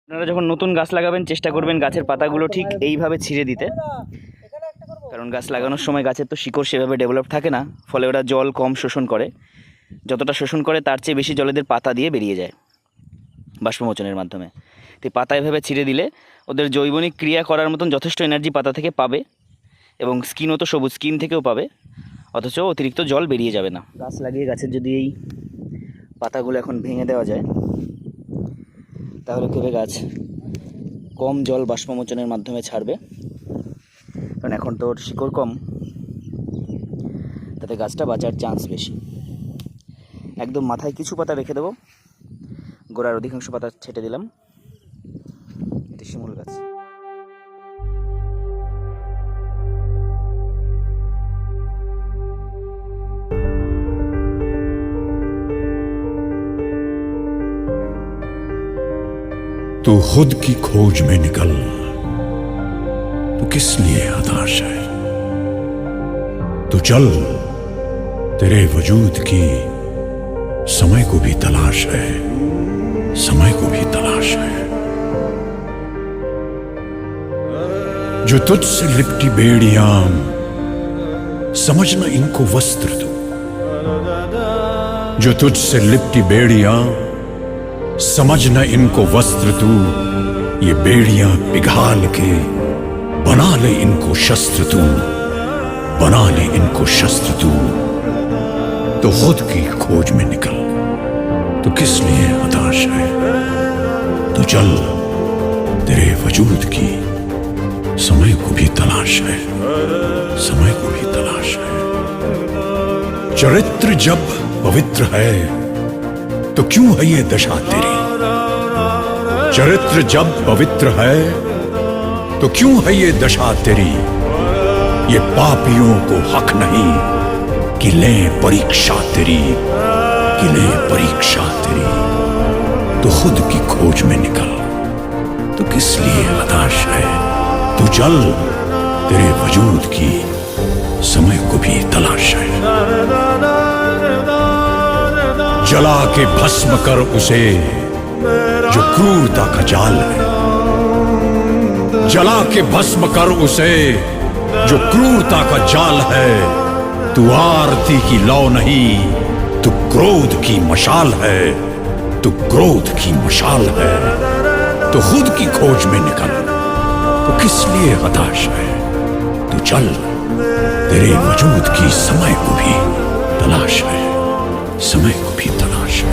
আপনারা যখন নতুন গাছ লাগাবেন চেষ্টা করবেন গাছের পাতাগুলো ঠিক এইভাবে ছিঁড়ে দিতে, কারণ গাছ লাগানোর সময় গাছের তো শিকড় সেভাবে ডেভেলপ থাকে না, ফলে ওরা জল কম শোষণ করে। যতটা শোষণ করে তার চেয়ে বেশি জল এদের পাতা দিয়ে বেরিয়ে যায় বাষ্পমোচনের মাধ্যমে। তো পাতা এভাবে ছিঁড়ে দিলে ওদের জৈবনিক ক্রিয়া করার মতন যথেষ্ট এনার্জি পাতা থেকে পাবে, এবং স্কিনও তো সবুজ, স্কিন থেকেও পাবে, অথচ অতিরিক্ত জল বেরিয়ে যাবে না। গাছ লাগিয়ে গাছের যদি এই পাতাগুলো এখন ভেঙে দেওয়া যায় তাহলে করে গাছ কম জল বাষ্পমোচনের মাধ্যমে ছাড়বে, কারণ এখন তো ওর শিকড় কম, তাতে গাছটা বাঁচার চান্স বেশি। একদম মাথায় কিছু পাতা রেখে দেবো, গোড়ার অধিকাংশ পাতা ছেটে দিলাম। এটি শিমুল গাছ। तू खुद की खोज में निकल, तू किस लिए हताश है? तू चल, तेरे वजूद की समय को भी तलाश है, समय को भी तलाश है। जो तुझसे लिपटी बेड़ियां, समझना इनको वस्त्र तू। जो तुझसे लिपटी बेड़ियां, समझना इनको वस्त्र तू। ये बेड़ियां पिघाल के बना ले इनको शस्त्र तू, बना ले इनको शस्त्र तू। तो खुद की खोज में निकल, तो किस लिए हताश है? तो चल, तेरे वजूद की समय को भी तलाश है, समय को भी तलाश है। चरित्र जब पवित्र है तो क्यों है ये दशा तेरी? चरित्र जब पवित्र है तो क्यों है ये दशा तेरी? ये पापियों को हक नहीं कि लें परीक्षा तेरी, कि लें परीक्षा तेरी। तो खुद की खोज में निकल, तो किस लिए हताश है? तू चल, तेरे वजूद की समय को भी तलाश है। जला के भस्म कर उसे जो क्रूरता का जाल है, जला के भस्म कर उसे जो क्रूरता का जाल है। तू आरती की लौ नहीं, तू क्रोध की मशाल है, तू क्रोध की मशाल है। तो खुद की खोज में निकल, तो किस लिए हताश है? तू चल, तेरे वजूद की समय को भी तलाश है, समय को भी तलाश है।